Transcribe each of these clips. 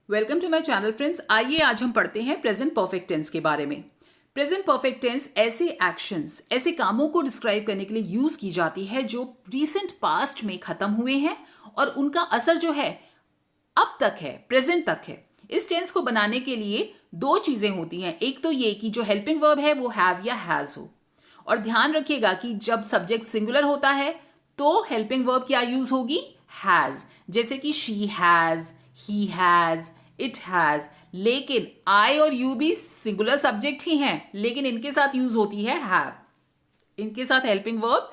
Welcome to my channel friends. आइए आज हम पढ़ते हैं प्रेजेंट परफेक्ट टेंस के बारे में। प्रेजेंट परफेक्ट टेंस ऐसे एक्शंस, ऐसे कामों को डिस्क्राइब करने के लिए यूज की जाती है जो रिसेंट पास्ट में खत्म हुए हैं और उनका असर जो है अब तक है, प्रेजेंट तक है। इस टेंस को बनाने के लिए दो चीजें होती हैं। एक तो ये कि जो हेल्पिंग वर्ब है वो हैव या हैज हो, और ध्यान रखिएगा कि जब सब्जेक्ट सिंगुलर होता है तो हेल्पिंग वर्ब क्या यूज होगी, हैज। जैसे कि she has, he has, it has. लेकिन आई और यू भी सिंगुलर सब्जेक्ट ही हैं, लेकिन इनके साथ यूज होती है हैव। इनके साथ हेल्पिंग वर्ब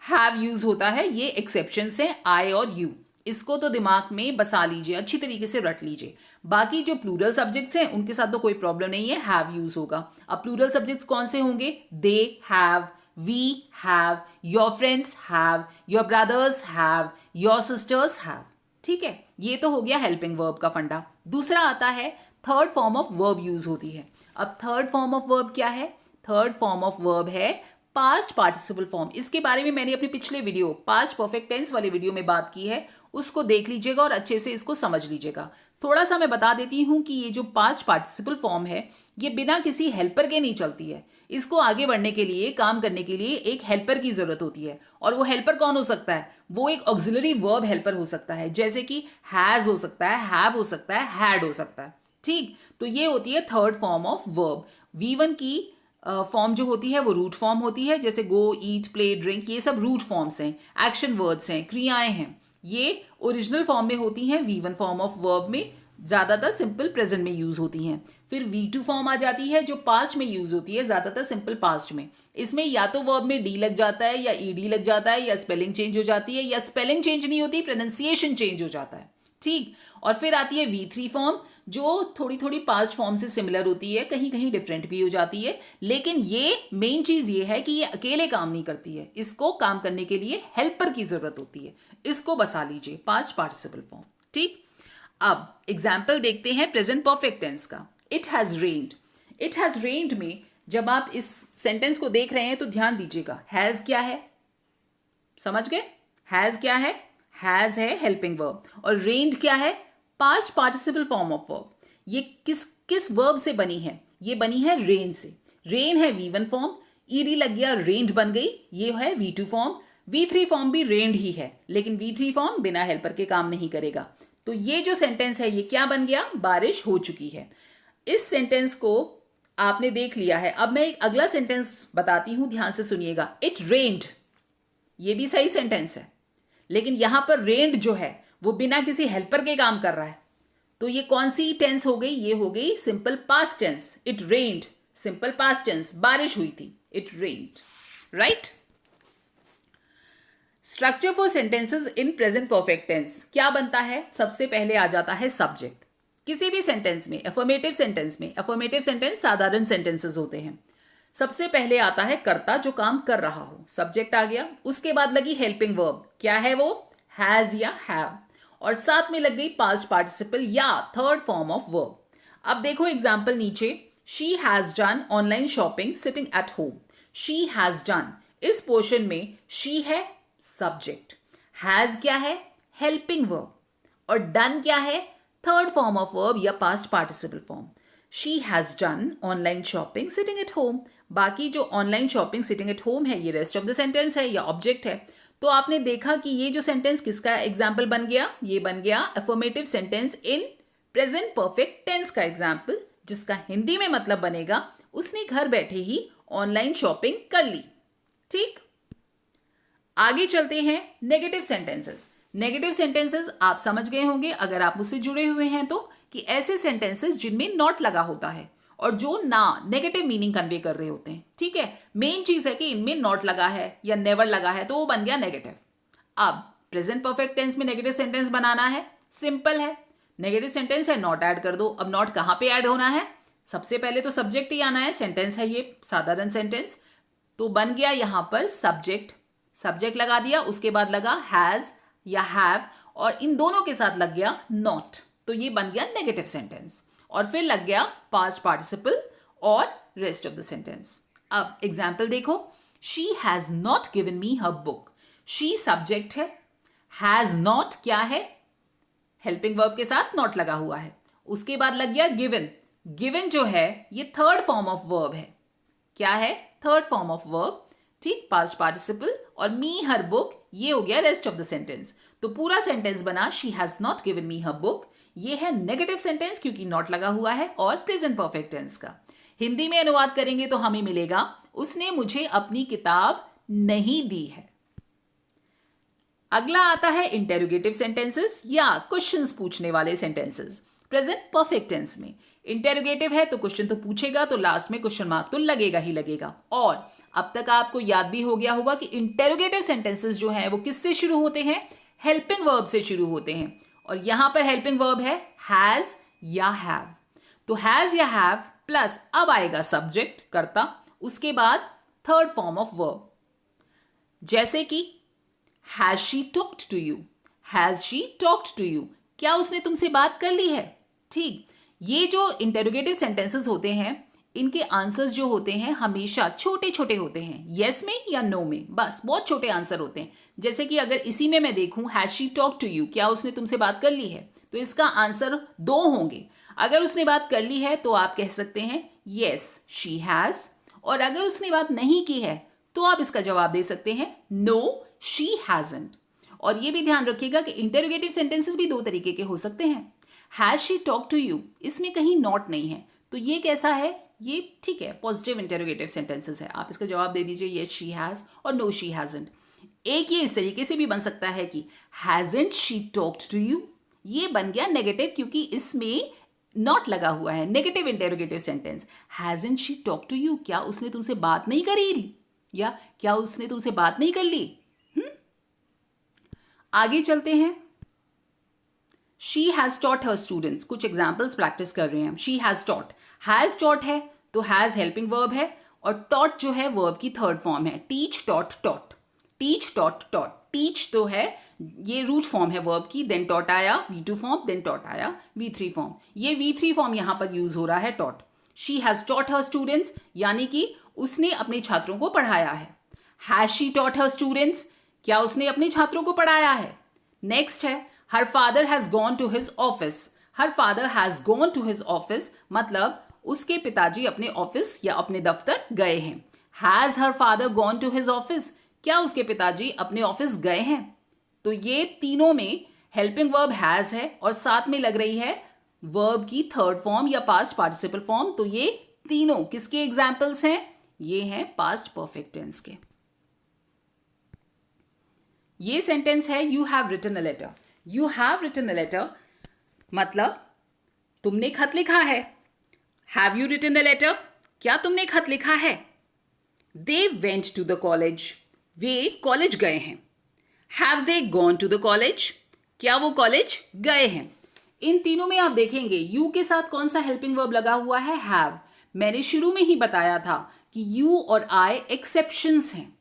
हैव यूज होता है। ये एक्सेप्शंस हैं, आई और यू। इसको तो दिमाग में बसा लीजिए, अच्छी तरीके से रट लीजिए। बाकी जो प्लूरल सब्जेक्ट्स हैं उनके साथ तो कोई प्रॉब्लम नहीं है, हैव यूज होगा। अब प्लूरल सब्जेक्ट्स कौन से होंगे? They have, we have, your friends have, your brothers have, your sisters have. ठीक है, ये तो हो गया हेल्पिंग वर्ब का फंडा। दूसरा आता है third form of verb use होती है। अब थर्ड फॉर्म ऑफ वर्ब क्या है? थर्ड फॉर्म ऑफ वर्ब है पास्ट पार्टिसिपल फॉर्म। इसके बारे में मैंने अपने पिछले वीडियो, पास्ट परफेक्ट टेंस वाले वीडियो में बात की है, उसको देख लीजिएगा और अच्छे से इसको समझ लीजिएगा। थोड़ा सा मैं बता देती हूं कि ये जो पास्ट पार्टिसिपल फॉर्म है ये बिना किसी हेल्पर के नहीं चलती है। इसको आगे बढ़ने के लिए, काम करने के लिए एक हेल्पर की जरूरत होती है। और वो हेल्पर कौन हो सकता है? वो एक ऑक्सिलरी वर्ब हेल्पर हो सकता है, जैसे कि हैज हो सकता है, हैव हो सकता है, हैड हो सकता है। ठीक, तो ये होती है third form of verb. V1 की फॉर्म जो होती है वो रूट फॉर्म होती है, जैसे गो, ईट, प्ले, ड्रिंक, ये सब रूट फॉर्म्स हैं, एक्शन वर्ड्स हैं, क्रियाएं हैं। ये ओरिजिनल फॉर्म में होती हैं V1 फॉर्म ऑफ वर्ब में, ज्यादातर सिंपल प्रेजेंट में यूज होती हैं। फिर V2 फॉर्म आ जाती है जो पास्ट में यूज होती है, ज्यादातर सिंपल पास्ट में। इसमें या तो वर्ब में डी लग जाता है, या ईडी लग जाता है, या स्पेलिंग चेंज हो जाती है, या स्पेलिंग चेंज नहीं होती, प्रोनाउंसिएशन चेंज हो जाता है। ठीक, और फिर आती है V3 फॉर्म जो थोड़ी थोड़ी पास्ट फॉर्म से सिमिलर होती है, कहीं कहीं डिफरेंट भी हो जाती है। लेकिन ये मेन चीज ये है कि ये अकेले काम नहीं करती है, इसको काम करने के लिए हेल्पर की जरूरत होती है। इसको बसा लीजिए, पास्ट पार्टिसिपल फॉर्म। ठीक, अब एग्जाम्पल देखते हैं प्रेजेंट परफेक्ट टेंस का। It has rained. It has rained में जब आप इस सेंटेंस को देख रहे हैं तो ध्यान दीजिएगा, हैज क्या है? समझ गए? हैज क्या है? हैज है हेल्पिंग वर्ब, और रेन्ड क्या है? Past participle form of verb. ये किस किस वर्ब से बनी है? ये बनी है रेन से। रेन है V1 फॉर्म, ईडी लग गया, रेन्ड बन गई, ये है V2 फॉर्म। V3 फॉर्म भी रेन्ड ही है, लेकिन V3 फॉर्म बिना हेल्पर के काम नहीं करेगा। तो ये जो सेंटेंस है ये क्या बन गया? बारिश हो चुकी है। इस सेंटेंस को आपने देख लिया है। अब मैं एक अगला सेंटेंस बताती हूं, ध्यान से सुनिएगा। इट रेन्ड, ये भी सही सेंटेंस है, लेकिन यहां पर रेन्ड जो है वो बिना किसी हेल्पर के काम कर रहा है। तो ये कौन सी टेंस हो गई? ये हो गई simple past tense. It rained, simple past tense, बारिश हुई थी, it rained. Right? Structure for sentences in present perfect tense क्या बनता है? सबसे पहले आ जाता है सब्जेक्ट। किसी भी सेंटेंस में, अफर्मेटिव सेंटेंस में, अफर्मेटिव सेंटेंस साधारण सेंटेंसेस होते हैं, सबसे पहले आता है कर्ता जो काम कर रहा हो, सब्जेक्ट आ गया। उसके बाद लगी हेल्पिंग वर्ब, क्या है वो? हैज या हैव, और साथ में लग गई पास्ट पार्टिसिपल या थर्ड फॉर्म ऑफ वर्ब। अब देखो एग्जांपल नीचे, she has done online shopping sitting at home. She has done, इस पोर्शन में शी है सब्जेक्ट, हैज क्या है? हेल्पिंग वर्ब, और डन क्या है? थर्ड फॉर्म ऑफ वर्ब या past participle form. She has done online shopping sitting at home. बाकी जो online shopping sitting at home है ये रेस्ट ऑफ द सेंटेंस है या ऑब्जेक्ट है। तो आपने देखा कि ये जो सेंटेंस किसका एग्जाम्पल बन गया? ये बन गया affirmative sentence in present perfect tense का एग्जाम्पल, जिसका हिंदी में मतलब बनेगा उसने घर बैठे ही ऑनलाइन शॉपिंग कर ली। ठीक, आगे चलते हैं नेगेटिव सेंटेंसेस। नेगेटिव सेंटेंसेस आप समझ गए होंगे अगर आप मुझसे जुड़े हुए हैं तो, कि ऐसे सेंटेंसेस जिनमें नॉट लगा होता है और जो ना नेगेटिव मीनिंग कन्वे कर रहे होते हैं। ठीक है, मेन चीज है कि इनमें नॉट लगा है या नेवर लगा है, तो वो बन गया नेगेटिव। अब प्रेजेंट परफेक्ट टेंस में नेगेटिव सेंटेंस बनाना है, सिंपल है। नेगेटिव सेंटेंस है, नॉट ऐड कर दो। अब नॉट कहां पे ऐड होना है? सबसे पहले तो सब्जेक्ट ही आना है, सेंटेंस है ये साधारण सेंटेंस, तो बन गया यहां पर सब्जेक्ट। सब्जेक्ट लगा दिया, उसके बाद लगा हैज या हैव, और इन दोनों के साथ लग गया नॉट, तो ये बन गया नेगेटिव सेंटेंस। और फिर लग गया पास्ट पार्टिसिपल और रेस्ट ऑफ द सेंटेंस। अब एग्जाम्पल देखो, she has not given me her book. She subject है, हैज नॉट क्या है? हेल्पिंग वर्ब के साथ नॉट लगा हुआ है। उसके बाद लग गया गिवन। गिवन जो है ये थर्ड फॉर्म ऑफ वर्ब है। क्या है? Third form of verb. ठीक, पास्ट पार्टिसिपल। और मी हर बुक, ये हो गया रेस्ट ऑफ द सेंटेंस। तो पूरा सेंटेंस बना she has not given me her book. ये है नेगेटिव सेंटेंस क्योंकि नॉट लगा हुआ है और प्रेजेंट परफेक्ट टेंस का। हिंदी में अनुवाद करेंगे तो हमें मिलेगा उसने मुझे अपनी किताब नहीं दी है। अगला आता है इंटेरोगेटिव सेंटेंसेस या क्वेश्चंस पूछने वाले सेंटेंसेस। प्रेजेंट परफेक्ट टेंस में इंटेरोगेटिव है तो क्वेश्चन तो पूछेगा, तो लास्ट में क्वेश्चन मार्क तो लगेगा ही लगेगा। और अब तक आपको याद भी हो गया होगा कि इंटेरोगेटिव सेंटेंसेस जो हैं वो किससे शुरू होते हैं? हेल्पिंग वर्ब से शुरू होते हैं। और यहां पर हेल्पिंग वर्ब है हैज या हैव। तो हैज या हैव प्लस अब आएगा सब्जेक्ट कर्ता, उसके बाद थर्ड फॉर्म ऑफ वर्ब। जैसे कि has she talked to you, has she talked to you, क्या उसने तुमसे बात कर ली है? ठीक, ये जो इंटेरोगेटिव सेंटेंसेस होते हैं इनके आंसर्स जो होते हैं हमेशा छोटे छोटे होते हैं, यस में या नो में, बस बहुत छोटे आंसर होते हैं। जैसे कि अगर इसी में मैं देखूं has she talked to you, क्या उसने तुमसे बात कर ली है, तो इसका आंसर 2 होंगे। अगर उसने बात कर ली है तो आप कह सकते हैं यस शी हैज, और अगर उसने बात नहीं की है तो आप इसका जवाब दे सकते हैं नो शी हैजंट। और ये भी ध्यान रखिएगा कि इंटेरोगेटिव सेंटेंसेस भी 2 तरीके के हो सकते हैं। Has she talk to you, इसमें कहीं नॉट नहीं है, तो ये कैसा है? ये ठीक है, पॉजिटिव इंटेरोगेटिव सेंटेंसेस है। आप इसका जवाब दे दीजिए यस शी हैज और नो शी हैजंट। एक ये इस तरीके से भी बन सकता है कि hasn't she talked to you, ये बन गया नेगेटिव क्योंकि इसमें नॉट लगा हुआ है, negative interrogative sentence. Hasn't she talk to you, क्या उसने तुमसे बात नहीं करी, या क्या उसने तुमसे बात नहीं कर ली? आगे चलते हैं। She has taught her students, कुछ एग्जाम्पल्स प्रैक्टिस कर रहे हैं हम। She has taught, has taught है तो हैज हेल्पिंग वर्ब है, और टॉट जो है वर्ब की थर्ड फॉर्म है। Teach taught taught, teach taught taught, teach तो है ये रूट फॉर्म है वर्ब की, देन टॉट आया V2 फॉर्म, देन टॉट आया V3 फॉर्म। ये V3 फॉर्म यहां पर यूज हो रहा है taught. She has taught her students, यानी कि उसने अपने छात्रों को पढ़ाया है। Has she taught her students, क्या उसने अपने छात्रों को पढ़ाया है? नेक्स्ट है her father has gone to his office. Her father has gone to his office मतलब उसके पिताजी अपने ऑफिस या अपने दफ्तर गए हैं। Has her father gone to his office, क्या उसके पिताजी अपने ऑफिस गए हैं? तो ये तीनों में हेल्पिंग वर्ब हैज है और साथ में लग रही है वर्ब की थर्ड फॉर्म या पास्ट पार्टिसिपल फॉर्म। तो ये तीनों किसके एग्जाम्पल्स हैं? ये हैं पास्ट परफेक्ट टेंस के। ये सेंटेंस है you have written a letter. You have written a letter मतलब तुमने खत लिखा है। Have you written a letter, क्या तुमने खत लिखा है? They went to the college, वे कॉलेज गए हैं। Have they gone to the college, क्या वो कॉलेज गए हैं? इन तीनों में आप देखेंगे यू के साथ कौन सा हेल्पिंग वर्ब लगा हुआ है? हैव। मैंने शुरू में ही बताया था कि यू और आई एक्सेप्शंस हैं,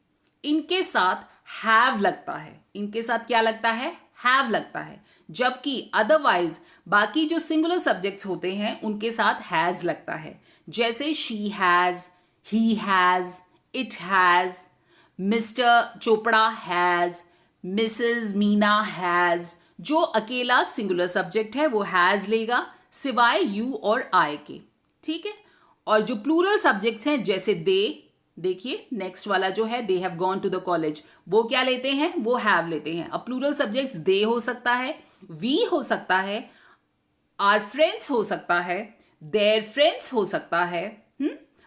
इनके साथ हैव लगता है। इनके साथ क्या लगता है? हैव लगता है। जबकि अदरवाइज बाकी जो सिंगुलर सब्जेक्ट्स होते हैं उनके साथ हैज लगता है। जैसे she has, he has, it has, mister Chopra has, Mrs Meena has. जो अकेला सिंगुलर सब्जेक्ट है वो हैज लेगा सिवाय यू और आई के। ठीक है। और जो प्लूरल सब्जेक्ट्स हैं जैसे दे, देखिए नेक्स्ट वाला जो है they have gone to the college, वो क्या लेते हैं? वो हैव लेते हैं। अब प्लूरल सब्जेक्ट्स दे हो सकता है, वी हो सकता है, आर फ्रेंड्स हो सकता है, देयर फ्रेंड्स हो सकता है,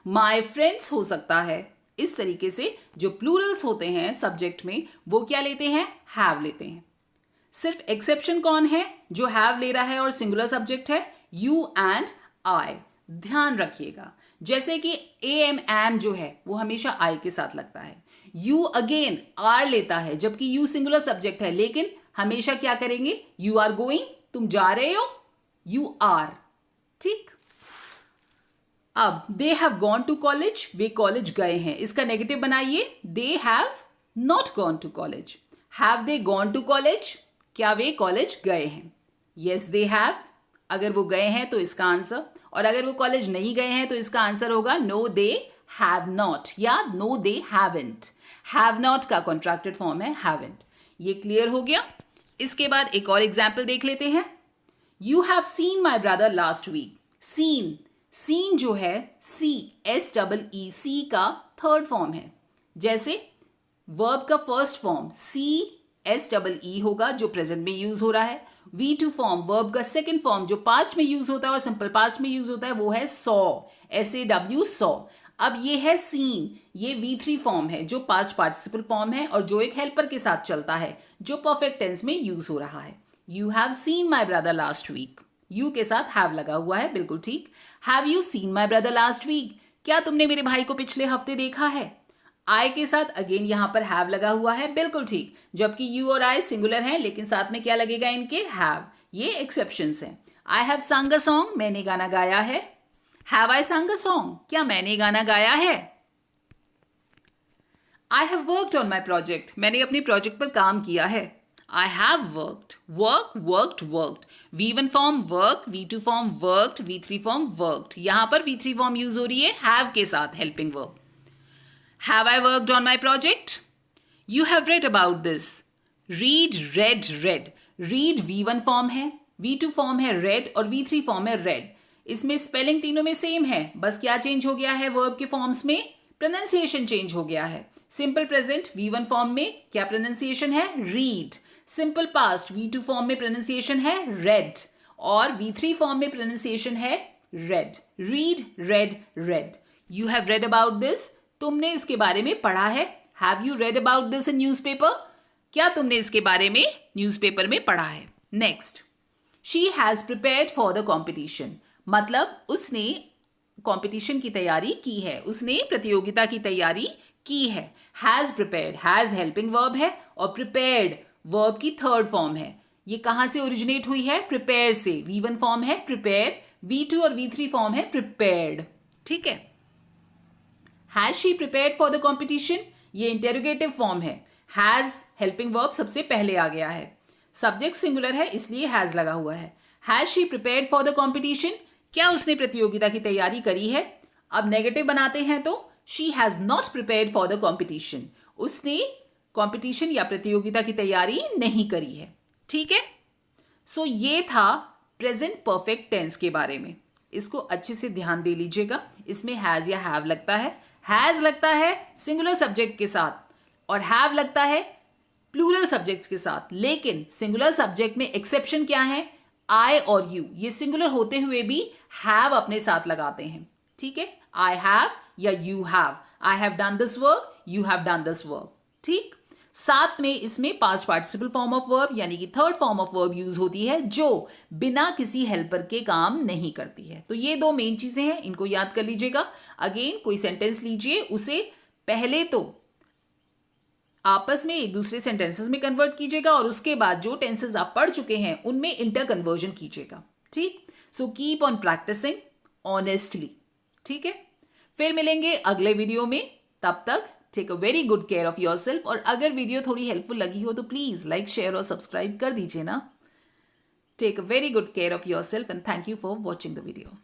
माई फ्रेंड्स हो सकता है। इस तरीके से जो प्लूरल्स होते हैं सब्जेक्ट में वो क्या लेते हैं? हैव लेते हैं। सिर्फ एक्सेप्शन कौन है जो हैव ले रहा है और सिंगुलर सब्जेक्ट है? You and I. ध्यान रखिएगा, जैसे कि एम एम जो है वो हमेशा आई के साथ लगता है। यू अगेन आर लेता है जबकि यू सिंगुलर सब्जेक्ट है, लेकिन हमेशा क्या करेंगे? यू आर गोइंग, तुम जा रहे हो, यू आर। ठीक। अब they have gone to college, वे कॉलेज गए हैं, इसका नेगेटिव बनाइए they have not gone to college. Have they gone to college, क्या वे कॉलेज गए हैं? यस दे हैव, अगर वो गए हैं तो इसका आंसर, और अगर वो कॉलेज नहीं गए हैं तो इसका आंसर होगा नो दे हैव नॉट या no they haven't. Have not का कॉन्ट्रैक्टेड फॉर्म है हैवंट। ये क्लियर हो गया। इसके बाद एक और एग्जाम्पल देख लेते हैं। You have seen my brother last week. Seen, seen जो है CSEEC का थर्ड फॉर्म है. जैसे वर्ब का फर्स्ट फॉर्म CSEE होगा जो प्रेजेंट में यूज हो रहा है. V2 फॉर्म वर्ब का सेकेंड फॉर्म जो पास्ट में यूज होता है और सिंपल पास्ट में यूज होता है वो है सॉ, SAW सॉ. अब ये है सीन, ये V3 फॉर्म है जो पास्ट पार्टिसिपल फॉर्म है और जो एक हेल्पर के साथ चलता है जो परफेक्ट टेंस में यूज हो रहा है. You have seen my brother last week. You के साथ हैव लगा हुआ है, बिल्कुल ठीक. Have you seen my brother last week. क्या तुमने मेरे भाई को पिछले हफ्ते देखा है. आई के साथ अगेन यहां पर हैव लगा हुआ है, बिल्कुल ठीक. जबकि यू और आई सिंगुलर हैं लेकिन साथ में क्या लगेगा इनके, हैव. ये एक्सेप्शंस हैं. आई हैव संग अ सॉन्ग, मैंने गाना गाया है. हैव आई संग अ सॉन्ग, क्या मैंने गाना गाया है. I have worked on my project, मैंने अपने प्रोजेक्ट पर काम किया है. I have worked, work, worked, worked. V1 form work, V2 form worked, V3 form worked. यहां पर V3 फॉर्म यूज हो रही है हैव के साथ, helping verb. Have I worked on my project? You have read about this. Read, read, read. Read V1 form है, V2 form है read और V3 फॉर्म है read. इसमें स्पेलिंग तीनों में सेम है, बस क्या चेंज हो गया है वर्ब के फॉर्म्स में, प्रोनाउंसिएशन चेंज हो गया है. सिंपल प्रेजेंट V1 फॉर्म में क्या प्रोनाउंसिएशन है, read. Simple past V2 form में प्रोनाउंसिएशन है read और V3 फॉर्म में प्रोनाउंसिएशन है read. Read, read, read. You have read about this. तुमने इसके बारे में पढ़ा है. Have you read about this in newspaper. क्या तुमने इसके बारे में न्यूज़पेपर में पढ़ा है. Next, she has prepared for the competition. मतलब उसने कॉम्पिटिशन की तैयारी की है, उसने प्रतियोगिता की तैयारी की है. Has prepared, has helping verb है और प्रिपेयर्ड वर्ब की थर्ड फॉर्म है. ये कहां से ओरिजिनेट हुई है, प्रिपेयर से. V1 फॉर्म है प्रिपेयर, V2 और V3 फॉर्म है प्रिपेयर्ड. ठीक है. Has she prepared for the competition, ये इंटेरोगेटिव फॉर्म है. हैज हेल्पिंग वर्ब सबसे पहले आ गया है. सब्जेक्ट सिंगुलर है इसलिए हैज लगा हुआ है. Has she prepared for the competition, क्या उसने प्रतियोगिता की तैयारी करी है. अब नेगेटिव बनाते हैं तो she has not prepared for the competition, उसने कॉम्पिटिशन या प्रतियोगिता की तैयारी नहीं करी है. ठीक है. सो ये था प्रेजेंट परफेक्ट टेंस के बारे में. इसको अच्छे से ध्यान दे लीजिएगा. इसमें हैज या हैव लगता है. हैज लगता है सिंगुलर सब्जेक्ट के साथ और हैव लगता है प्लूरल सब्जेक्ट्स के साथ. लेकिन सिंगुलर सब्जेक्ट में एक्सेप्शन क्या है, आई और यू. ये सिंगुलर होते हुए भी हैव अपने साथ लगाते हैं. ठीक है. आई हैव या you have. I have done this work, you have done this work. ठीक. साथ में इसमें past participle form of verb यानी कि third form of verb use होती है जो बिना किसी हेल्पर के काम नहीं करती है. तो ये दो मेन चीजें हैं, इनको याद कर लीजिएगा. अगेन कोई सेंटेंस लीजिए, उसे पहले तो आपस में एक दूसरे सेंटेंसेस में कन्वर्ट कीजिएगा और उसके बाद जो टेंसेस आप पढ़ चुके हैं उनमें इंटर कन्वर्जन कीजिएगा. ठीक. So keep on practicing honestly. ठीक है. फिर मिलेंगे अगले वीडियो में. तब तक take a very good care of yourself. और अगर वीडियो थोड़ी हेल्पफुल लगी हो तो प्लीज लाइक, शेयर और सब्सक्राइब कर दीजिए ना. Take a very good care of yourself and thank you for watching the video.